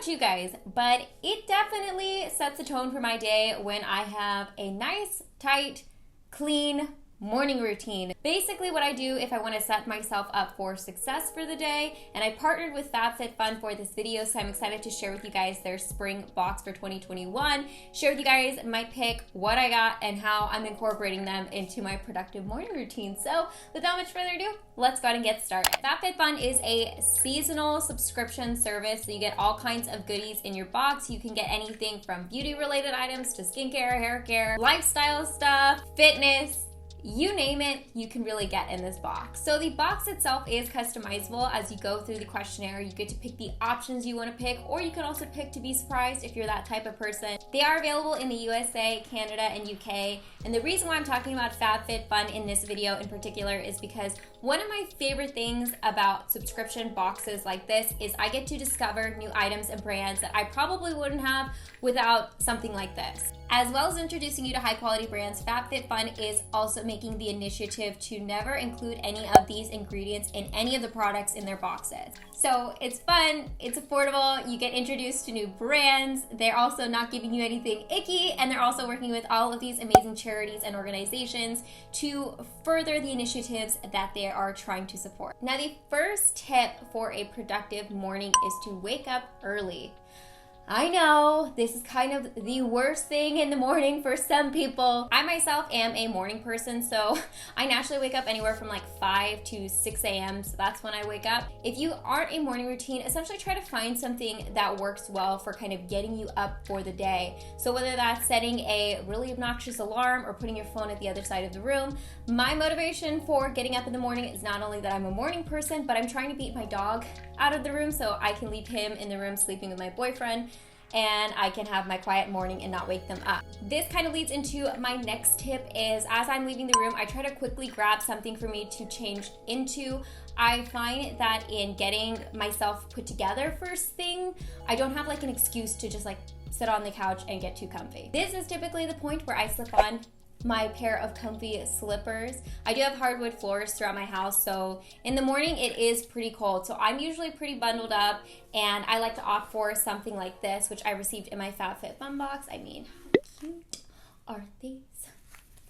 about you guys, but it definitely sets the tone for my day when I have a nice, tight, clean morning routine. Basically what I do if I want to set myself up for success for the day, and I partnered with FabFitFun for this video, so I'm excited to share with you guys their spring box for 2021, share with you guys my pick, what I got, and how I'm incorporating them into my productive morning routine. So without much further ado, let's go ahead and get started. FabFitFun is a seasonal subscription service, so you get all kinds of goodies in your box. You can get anything from beauty related items to skincare, hair care, lifestyle stuff, fitness, you name it, you can really get in this box. So the box itself is customizable. As you go through the questionnaire, you get to pick the options you want to pick, or you can also pick to be surprised if you're that type of person. They are available in the USA, Canada, and UK. And the reason why I'm talking about FabFitFun in this video in particular is because one of my favorite things about subscription boxes like this is I get to discover new items and brands that I probably wouldn't have without something like this. As well as introducing you to high quality brands, FabFitFun is also making the initiative to never include any of these ingredients in any of the products in their boxes. So it's fun, it's affordable, you get introduced to new brands, they're also not giving you anything icky, and they're also working with all of these amazing charities and organizations to further the initiatives that they are trying to support. Now, the first tip for a productive morning is to wake up early. I know, this is kind of the worst thing in the morning for some people. I myself am a morning person, so I naturally wake up anywhere from like 5 to 6 a.m. So that's when I wake up. If you aren't a morning routine, essentially try to find something that works well for kind of getting you up for the day. So whether that's setting a really obnoxious alarm or putting your phone at the other side of the room, my motivation for getting up in the morning is not only that I'm a morning person, but I'm trying to beat my dog out of the room so I can leave him in the room sleeping with my boyfriend, and I can have my quiet morning and not wake them up. This kind of leads into my next tip is as I'm leaving the room, I try to quickly grab something for me to change into. I find that in getting myself put together first thing, I don't have like an excuse to just like sit on the couch and get too comfy. This is typically the point where I slip on my pair of comfy slippers. I do have hardwood floors throughout my house, so in the morning it is pretty cold, so I'm usually pretty bundled up, and I like to opt for something like this, which I received in my FabFitFun box. I mean, how cute are these?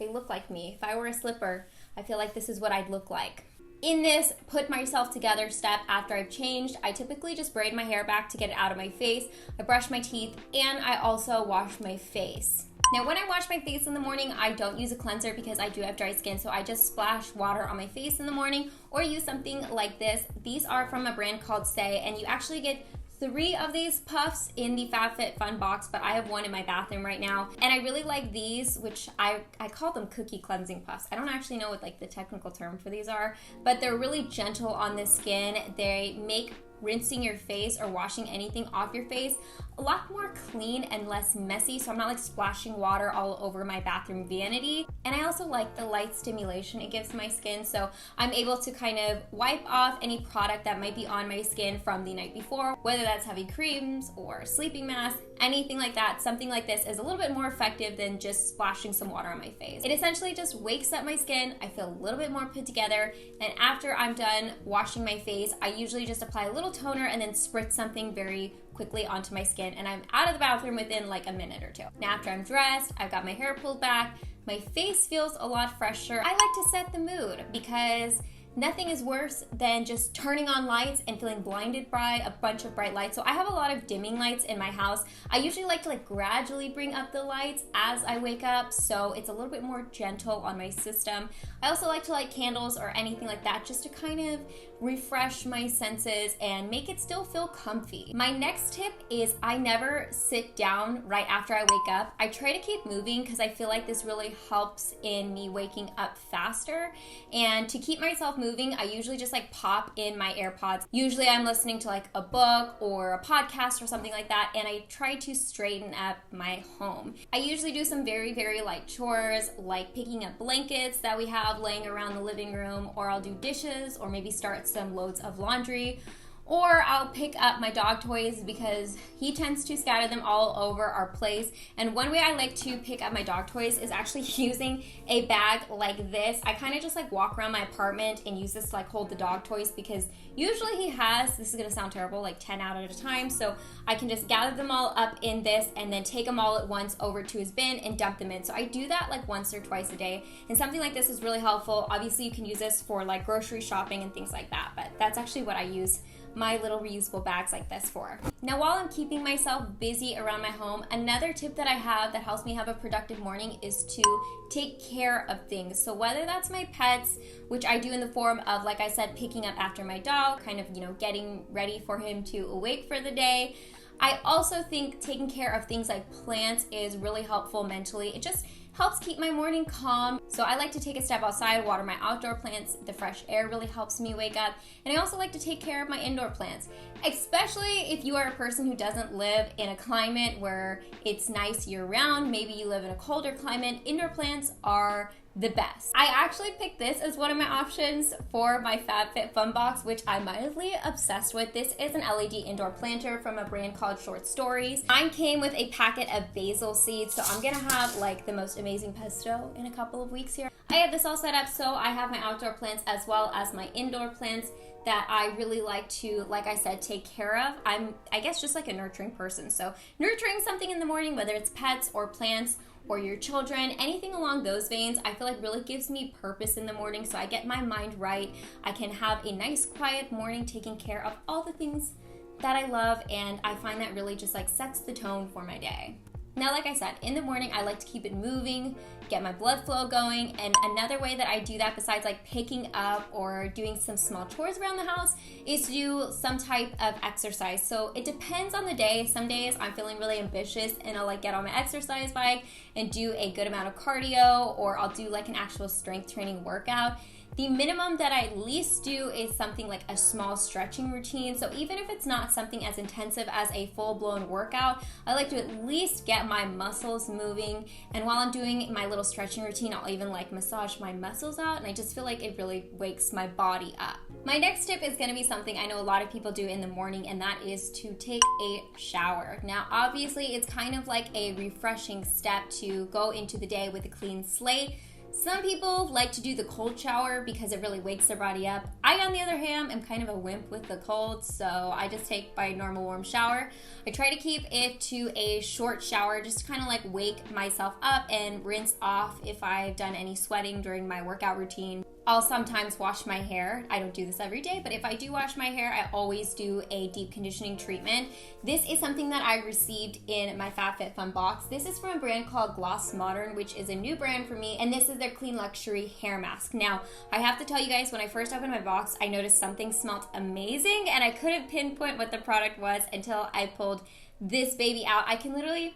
They look like me. If I were a slipper, I feel like this is what I'd look like. In this put myself together step after I've changed, I typically just braid my hair back to get it out of my face. I brush my teeth, and I also wash my face. Now, when I wash my face in the morning, I don't use a cleanser because I do have dry skin, so I just splash water on my face in the morning or use something like this. These are from a brand called Stay, and you actually get 3 of these puffs in the FabFitFun box, but I have one in my bathroom right now. And I really like these, which I call them cookie cleansing puffs. I don't actually know what like the technical term for these are, but they're really gentle on the skin. They make rinsing your face or washing anything off your face a lot more clean and less messy, so I'm not like splashing water all over my bathroom vanity. And I also like the light stimulation it gives my skin, so I'm able to kind of wipe off any product that might be on my skin from the night before, whether that's heavy creams or sleeping mask, anything like that. Something like this is a little bit more effective than just splashing some water on my face. It essentially just wakes up my skin, I feel a little bit more put together, and after I'm done washing my face, I usually just apply a little toner and then spritz something very quickly onto my skin, and I'm out of the bathroom within like a minute or 2. Now, after I'm dressed, I've got my hair pulled back, my face feels a lot fresher. I like to set the mood because nothing is worse than just turning on lights and feeling blinded by a bunch of bright lights. So I have a lot of dimming lights in my house. I usually like to like gradually bring up the lights as I wake up, so it's a little bit more gentle on my system. I also like to light candles or anything like that just to kind of refresh my senses and make it still feel comfy. My next tip is I never sit down right after I wake up. I try to keep moving because I feel like this really helps in me waking up faster. And to keep myself moving, I usually just like pop in my AirPods. Usually I'm listening to like a book or a podcast or something like that, and I try to straighten up my home. I usually do some very, very light chores like picking up blankets that we have laying around the living room, or I'll do dishes or maybe start some loads of laundry, Or I'll pick up my dog toys because he tends to scatter them all over our place. And one way I like to pick up my dog toys is actually using a bag like this. I kind of just like walk around my apartment and use this to like hold the dog toys, because usually he has, this is gonna sound terrible, like 10 out at a time. So I can just gather them all up in this and then take them all at once over to his bin and dump them in. So I do that like once or twice a day. And something like this is really helpful. Obviously you can use this for like grocery shopping and things like that, but that's actually what I use my little reusable bags like this for. Now, while I'm keeping myself busy around my home, another tip that I have that helps me have a productive morning is to take care of things. So whether that's my pets, which I do in the form of, like I said, picking up after my dog, kind of, getting ready for him to awake for the day. I also think taking care of things like plants is really helpful mentally. It just helps keep my morning calm. So I like to take a step outside, water my outdoor plants. The fresh air really helps me wake up. And I also like to take care of my indoor plants, especially if you are a person who doesn't live in a climate where it's nice year round. Maybe you live in a colder climate. Indoor plants are the best. I actually picked this as one of my options for my FabFitFun box, which I'm mildly obsessed with. This is an LED indoor planter from a brand called Short Stories. Mine came with a packet of basil seeds, so I'm gonna have like the most amazing pesto in a couple of weeks here. I have this all set up, so I have my outdoor plants as well as my indoor plants that I really like to, like I said, take care of. I'm, I guess, just like a nurturing person. So nurturing something in the morning, whether it's pets or plants or your children, anything along those veins, I feel like really gives me purpose in the morning, so I get my mind right. I can have a nice quiet morning taking care of all the things that I love, and I find that really just like sets the tone for my day. Now, like I said, in the morning, I like to keep it moving, get my blood flow going, and another way that I do that besides like picking up or doing some small chores around the house is to do some type of exercise. So it depends on the day. Some days I'm feeling really ambitious and I'll like get on my exercise bike and do a good amount of cardio, or I'll do like an actual strength training workout. The minimum that I at least do is something like a small stretching routine. So even if it's not something as intensive as a full-blown workout, I like to at least get my muscles moving. And while I'm doing my little stretching routine, I'll even like massage my muscles out, and I just feel like it really wakes my body up. My next tip is gonna be something I know a lot of people do in the morning, and that is to take a shower. Now, obviously, it's kind of like a refreshing step to go into the day with a clean slate. Some people like to do the cold shower because it really wakes their body up. I, on the other hand, am kind of a wimp with the cold, so I just take my normal warm shower. I try to keep it to a short shower just to kind of like wake myself up and rinse off if I've done any sweating during my workout routine. I'll sometimes wash my hair. I don't do this every day, but if I do wash my hair, I always do a deep conditioning treatment. This is something that I received in my FabFitFun box. This is from a brand called Gloss Modern, which is a new brand for me, and this is their Clean Luxury hair mask. Now, I have to tell you guys, when I first opened my box, I noticed something smelled amazing, and I couldn't pinpoint what the product was until I pulled this baby out. I can literally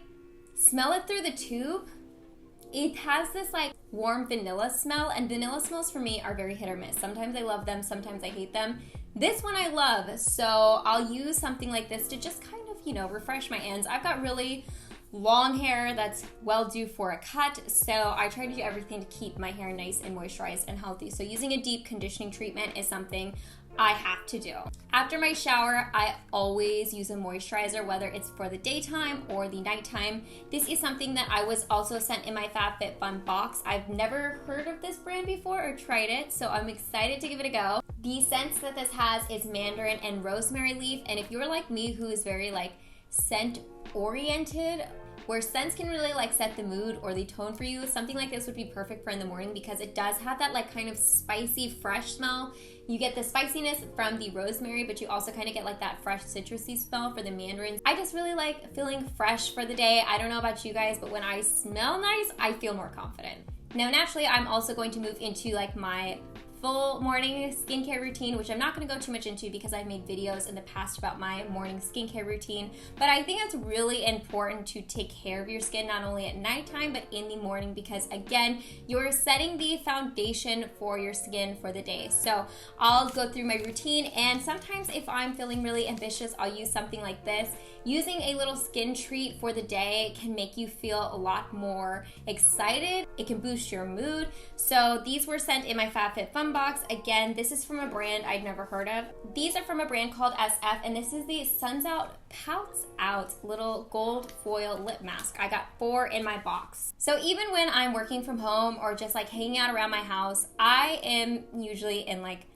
smell it through the tube. It has this like warm vanilla smell, and vanilla smells for me are very hit or miss. Sometimes I love them, sometimes I hate them. This one I love, so I'll use something like this to just kind of, refresh my ends. I've got really long hair that's well due for a cut, so I try to do everything to keep my hair nice and moisturized and healthy. So using a deep conditioning treatment is something I have to do. After my shower, I always use a moisturizer, whether it's for the daytime or the nighttime. This is something that I was also sent in my FabFitFun box. I've never heard of this brand before or tried it, so I'm excited to give it a go. The scents that this has is mandarin and rosemary leaf, and if you're like me who is very like scent oriented, where scents can really like set the mood or the tone for you, something like this would be perfect for in the morning because it does have that like kind of spicy, fresh smell. You get the spiciness from the rosemary, but you also kind of get like that fresh citrusy smell for the mandarins. I just really like feeling fresh for the day. I don't know about you guys, but when I smell nice, I feel more confident. Now, naturally, I'm also going to move into like my full morning skincare routine, which I'm not going to go too much into because I've made videos in the past about my morning skincare routine, but I think it's really important to take care of your skin not only at nighttime but in the morning, because again, you're setting the foundation for your skin for the day. So I'll go through my routine, and sometimes if I'm feeling really ambitious, I'll use something like this. Using a little skin treat for the day can make you feel a lot more excited. It can boost your mood. So these were sent in my FabFitFun box. Again, this is from a brand I'd never heard of. These are from a brand called SF, and this is the Suns Out Pouts Out little gold foil lip mask. I got 4 in my box. So even when I'm working from home or just like hanging out around my house, I am usually in like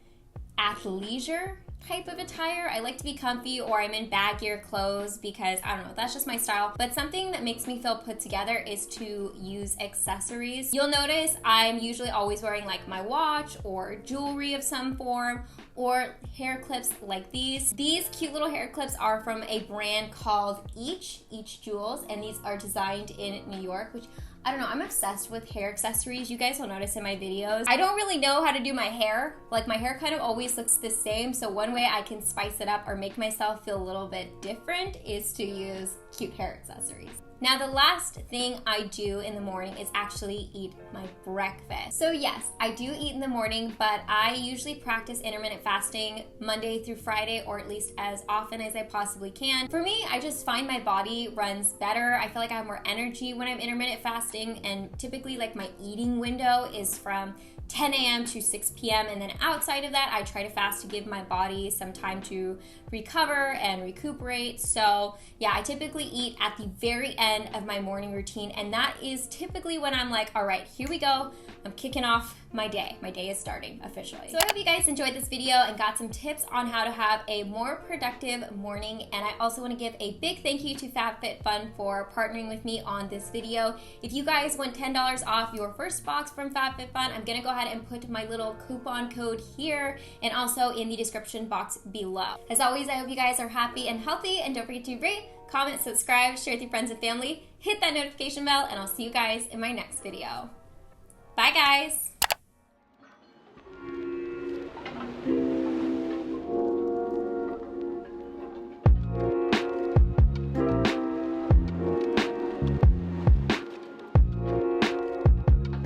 athleisure type of attire. I like to be comfy, or I'm in baggier clothes because I don't know, that's just my style. But something that makes me feel put together is to use accessories. You'll notice I'm usually always wearing like my watch or jewelry of some form, or hair clips like these. These cute little hair clips are from a brand called Each Jewels, and these are designed in New York, which I don't know, I'm obsessed with hair accessories. You guys will notice in my videos, I don't really know how to do my hair. Like my hair kind of always looks the same, so one way I can spice it up or make myself feel a little bit different is to use cute hair accessories. Now the last thing I do in the morning is actually eat my breakfast. So yes, I do eat in the morning, but I usually practice intermittent fasting Monday through Friday, or at least as often as I possibly can. For me, I just find my body runs better. I feel like I have more energy when I'm intermittent fasting, and typically like my eating window is from 10 a.m. to 6 p.m. and then outside of that, I try to fast to give my body some time to recover and recuperate. So yeah, I typically eat at the very end of my morning routine, and that is typically when I'm like, all right, here we go. I'm kicking off my day. My day is starting officially. So I hope you guys enjoyed this video and got some tips on how to have a more productive morning. And I also want to give a big thank you to FabFitFun for partnering with me on this video. If you guys want $10 off your first box from FabFitFun, I'm gonna go ahead and put my little coupon code here and also in the description box below. As always, I hope you guys are happy and healthy, and don't forget to rate, comment, subscribe, share with your friends and family, hit that notification bell, and I'll see you guys in my next video. Bye guys!